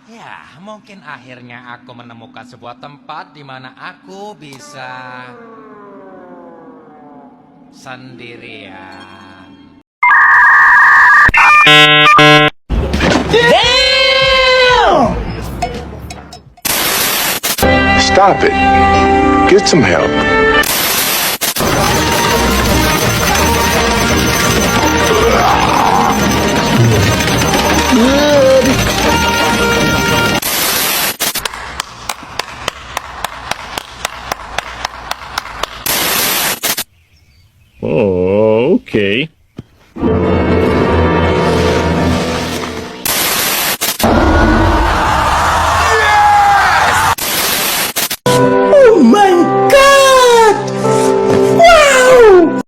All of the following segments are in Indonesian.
Ya, mungkin akhirnya aku menemukan sebuah tempat di mana aku bisa sendirian. Stop it. Get some help. Oh, okay. Oh my god! Wow!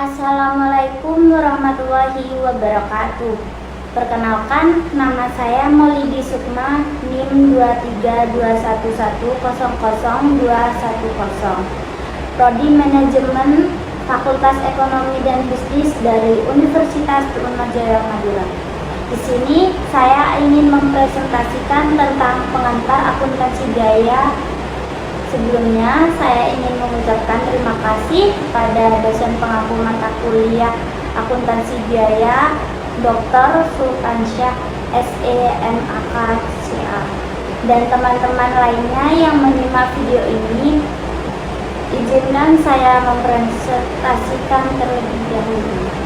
Assalamualaikum warahmatullahi wabarakatuh. Perkenalkan, nama saya Maulidi Sukma, NIM 23211000210, Prodi Manajemen Fakultas Ekonomi dan Bisnis dari Universitas Trunojoyo Madura. Di sini saya ingin mempresentasikan tentang pengantar akuntansi biaya. Sebelumnya, saya ingin mengucapkan terima kasih kepada dosen pengampu mata kuliah akuntansi biaya, Dr. Sultansyah SEMAK CA, dan teman-teman lainnya yang menyimak video ini. Izinkan saya mempresentasikan terlebih dahulu.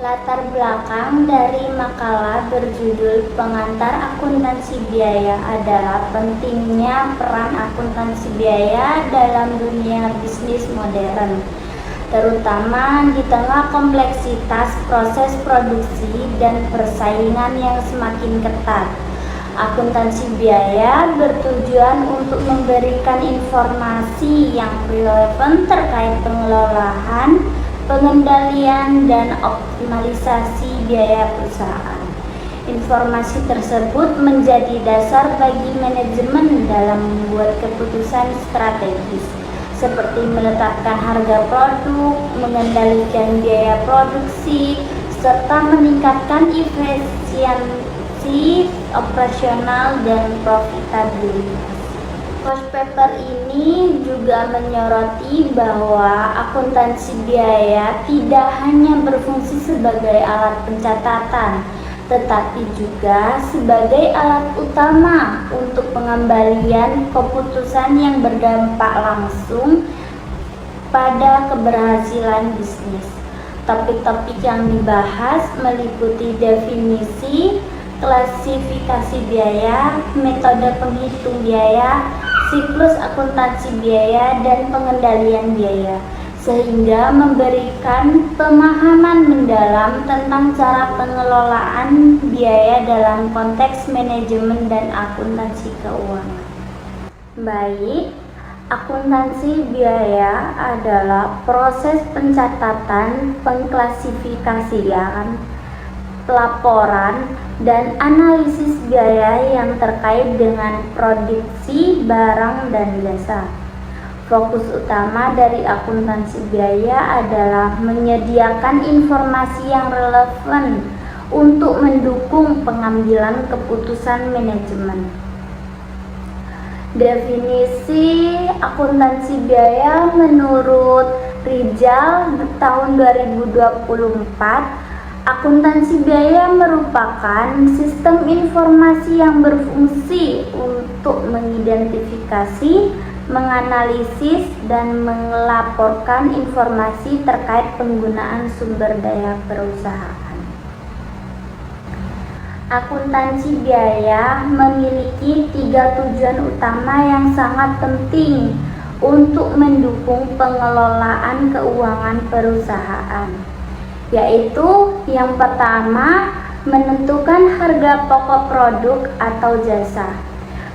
Latar belakang dari makalah berjudul Pengantar Akuntansi Biaya adalah pentingnya peran akuntansi biaya dalam dunia bisnis modern, terutama di tengah kompleksitas proses produksi dan persaingan yang semakin ketat. Akuntansi biaya bertujuan untuk memberikan informasi yang relevan terkait pengelolaan, pengendalian, dan optimalisasi biaya perusahaan. Informasi tersebut menjadi dasar bagi manajemen dalam membuat keputusan strategis, seperti menetapkan harga produk, mengendalikan biaya produksi, serta meningkatkan efisiensi operasional dan profitabilitas. Cost paper ini juga menyoroti bahwa akuntansi biaya tidak hanya berfungsi sebagai alat pencatatan, tetapi juga sebagai alat utama untuk pengembalian keputusan yang berdampak langsung pada keberhasilan bisnis. Topik-topik yang dibahas meliputi definisi, klasifikasi biaya, metode penghitung biaya, siklus akuntansi biaya, dan pengendalian biaya, sehingga memberikan pemahaman mendalam tentang cara pengelolaan biaya dalam konteks manajemen dan akuntansi keuangan. Baik, akuntansi biaya adalah proses pencatatan, pengklasifikasian, pelaporan, dan analisis biaya yang terkait dengan produksi barang dan jasa. Fokus utama dari akuntansi biaya adalah menyediakan informasi yang relevan untuk mendukung pengambilan keputusan manajemen. Definisi akuntansi biaya menurut Rijal tahun 2024, akuntansi biaya merupakan sistem informasi yang berfungsi untuk mengidentifikasi, menganalisis, dan melaporkan informasi terkait penggunaan sumber daya perusahaan. Akuntansi biaya memiliki 3 tujuan utama yang sangat penting untuk mendukung pengelolaan keuangan perusahaan, yaitu yang pertama, menentukan harga pokok produk atau jasa.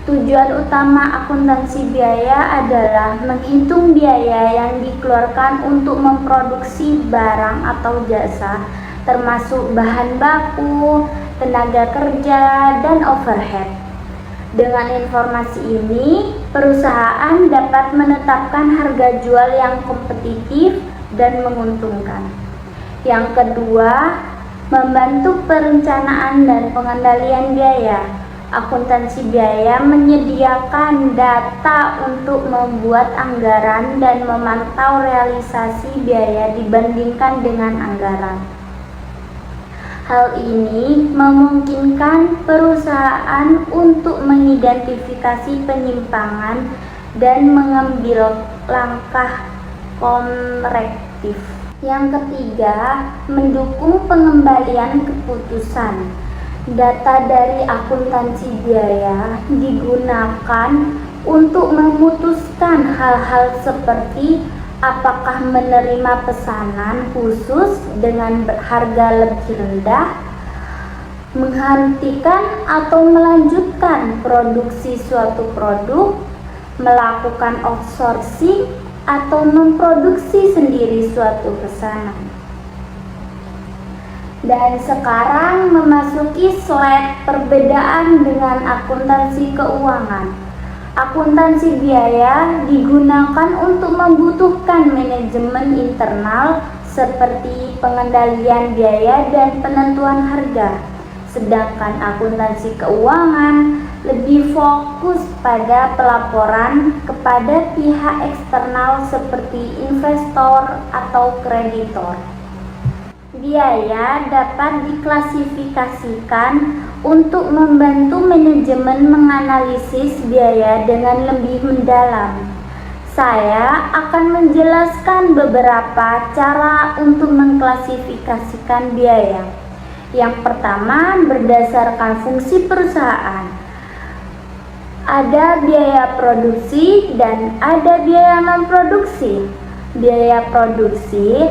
Tujuan utama akuntansi biaya adalah menghitung biaya yang dikeluarkan untuk memproduksi barang atau jasa, termasuk bahan baku, tenaga kerja, dan overhead. Dengan informasi ini, perusahaan dapat menetapkan harga jual yang kompetitif dan menguntungkan. Yang kedua, membantu perencanaan dan pengendalian biaya. Akuntansi biaya menyediakan data untuk membuat anggaran dan memantau realisasi biaya dibandingkan dengan anggaran. Hal ini memungkinkan perusahaan untuk mengidentifikasi penyimpangan dan mengambil langkah korektif. Yang ketiga, mendukung pengembalian keputusan. Data dari akuntansi biaya digunakan untuk memutuskan hal-hal seperti apakah menerima pesanan khusus dengan harga lebih rendah, menghentikan atau melanjutkan produksi suatu produk, melakukan outsourcing, atau memproduksi sendiri suatu pesanan. Dan sekarang memasuki slide perbedaan dengan akuntansi keuangan. Akuntansi biaya digunakan untuk membutuhkan manajemen internal seperti pengendalian biaya dan penentuan harga. Sedangkan akuntansi keuangan lebih fokus pada pelaporan kepada pihak eksternal seperti investor atau kreditor. Biaya dapat diklasifikasikan untuk membantu manajemen menganalisis biaya dengan lebih mendalam. Saya akan menjelaskan beberapa cara untuk mengklasifikasikan biaya. Yang pertama, berdasarkan fungsi perusahaan. Ada biaya produksi dan ada biaya non-produksi. Biaya produksi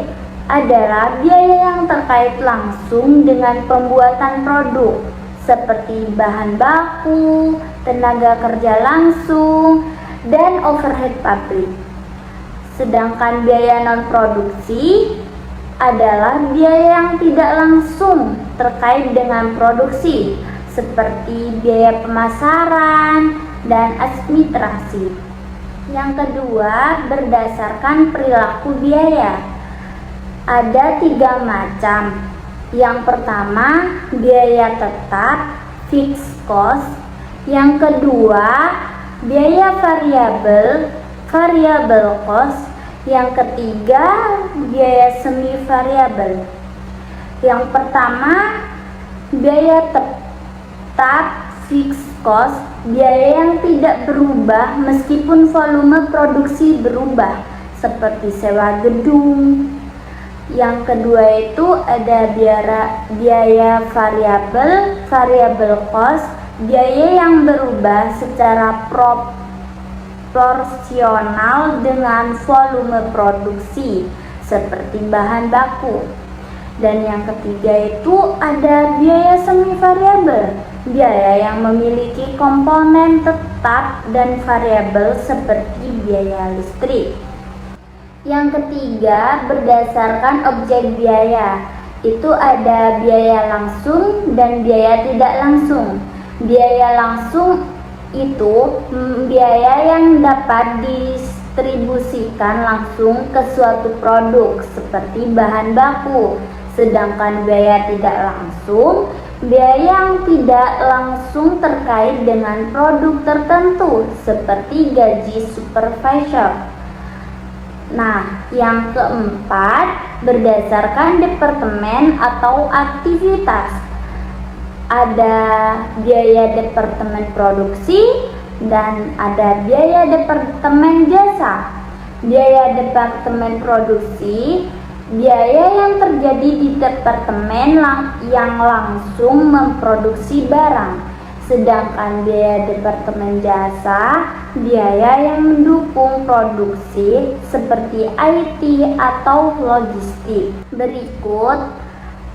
adalah biaya yang terkait langsung dengan pembuatan produk, seperti bahan baku, tenaga kerja langsung, dan overhead pabrik. Sedangkan biaya non-produksi adalah biaya yang tidak langsung terkait dengan produksi, seperti biaya pemasaran dan administrasi. Yang kedua, berdasarkan perilaku biaya. Ada 3 macam. Yang pertama, biaya tetap, fixed cost. Yang kedua, biaya variabel, variable cost. Yang ketiga, biaya semi variabel. Yang pertama, biaya tetap, fixed cost, biaya yang tidak berubah meskipun volume produksi berubah, seperti sewa gedung. Yang kedua itu ada biaya variabel, variable cost, biaya yang berubah secara proporsional dengan volume produksi, seperti bahan baku. Dan yang ketiga itu ada biaya semi variabel, biaya yang memiliki komponen tetap dan variabel seperti biaya listrik. Yang ketiga, berdasarkan objek biaya. Itu ada biaya langsung dan biaya tidak langsung. Biaya langsung itu biaya yang dapat didistribusikan langsung ke suatu produk seperti bahan baku. Sedangkan biaya tidak langsung, biaya yang tidak langsung terkait dengan produk tertentu seperti gaji supervisor. Nah, yang keempat, berdasarkan departemen atau aktivitas. Ada biaya departemen produksi dan ada biaya departemen jasa. Biaya departemen produksi, biaya yang terjadi di departemen yang langsung memproduksi barang. Sedangkan biaya departemen jasa, biaya yang mendukung produksi seperti IT atau logistik. Berikut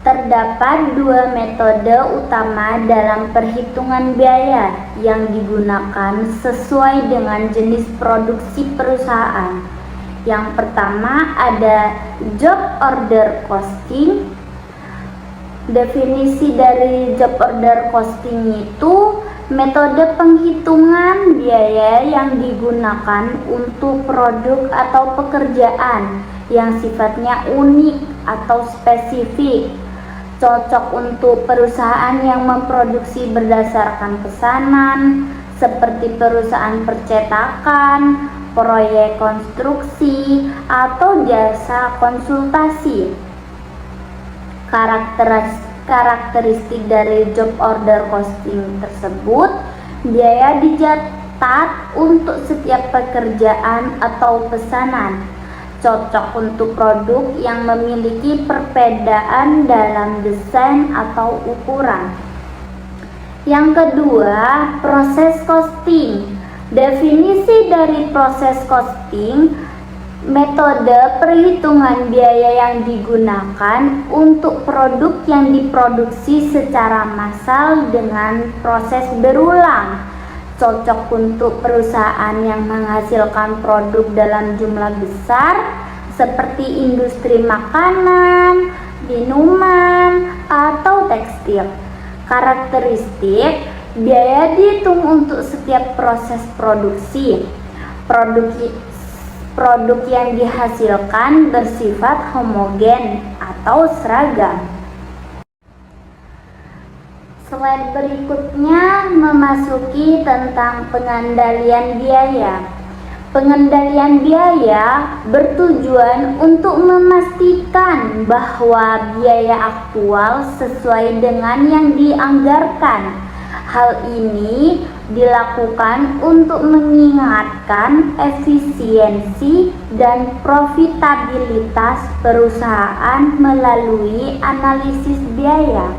terdapat dua metode utama dalam perhitungan biaya yang digunakan sesuai dengan jenis produksi perusahaan. Yang pertama ada job order costing. Definisi dari job order costing itu metode penghitungan biaya yang digunakan untuk produk atau pekerjaan yang sifatnya unik atau spesifik, cocok untuk perusahaan yang memproduksi berdasarkan pesanan seperti perusahaan percetakan, proyek konstruksi, atau jasa konsultasi. Karakteristik dari job order costing tersebut, biaya dicatat untuk setiap pekerjaan atau pesanan, cocok untuk produk yang memiliki perbedaan dalam desain atau ukuran. Yang kedua, proses costing. Definisi dari proses costing, metode perhitungan biaya yang digunakan untuk produk yang diproduksi secara massal dengan proses berulang, cocok untuk perusahaan yang menghasilkan produk dalam jumlah besar seperti industri makanan, minuman, atau tekstil. Karakteristik, biaya dihitung untuk setiap proses produksi. Produk yang dihasilkan bersifat homogen atau seragam. Slide berikutnya memasuki tentang pengendalian biaya. Pengendalian biaya bertujuan untuk memastikan bahwa biaya aktual sesuai dengan yang dianggarkan. Hal ini dilakukan untuk mengingatkan efisiensi dan profitabilitas perusahaan melalui analisis biaya.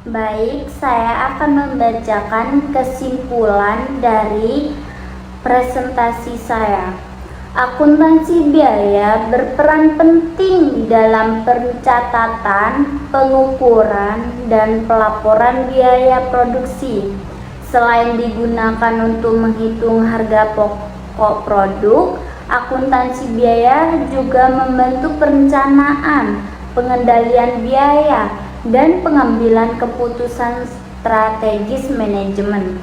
Baik, saya akan membacakan kesimpulan dari presentasi saya. Akuntansi biaya berperan penting dalam pencatatan, pengukuran, dan pelaporan biaya produksi. Selain digunakan untuk menghitung harga pokok produk, akuntansi biaya juga membantu perencanaan, pengendalian biaya, dan pengambilan keputusan strategis manajemen.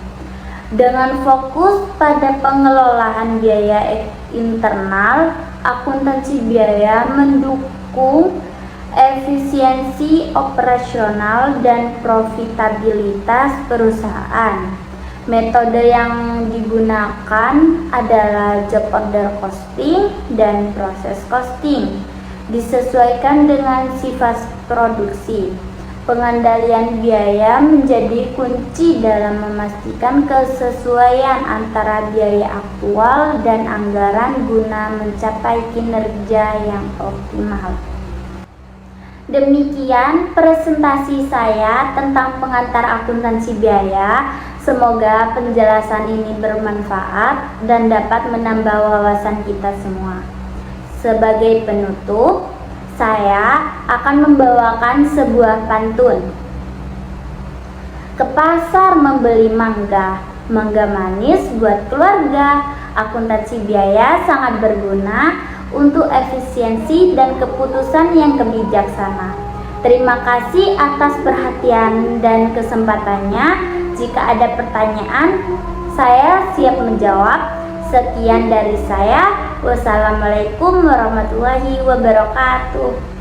Dengan fokus pada pengelolaan biaya internal, akuntansi biaya mendukung efisiensi operasional dan profitabilitas perusahaan. Metode yang digunakan adalah job order costing dan proses costing, disesuaikan dengan sifat produksi. Pengendalian biaya menjadi kunci dalam memastikan kesesuaian antara biaya aktual dan anggaran guna mencapai kinerja yang optimal. Demikian presentasi saya tentang pengantar akuntansi biaya. Semoga penjelasan ini bermanfaat dan dapat menambah wawasan kita semua. Sebagai penutup, saya akan membawakan sebuah pantun. Ke pasar membeli mangga, mangga manis buat keluarga. Akuntansi biaya sangat berguna untuk efisiensi dan keputusan yang kebijaksana. Terima kasih atas perhatian dan kesempatannya. Jika ada pertanyaan, saya siap menjawab. Sekian dari saya. Wassalamualaikum warahmatullahi wabarakatuh.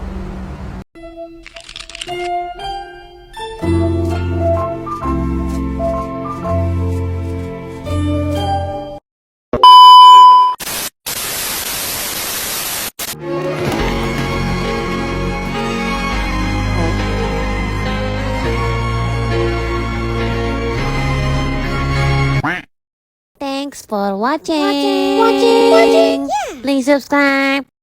Thanks for watching. Please subscribe.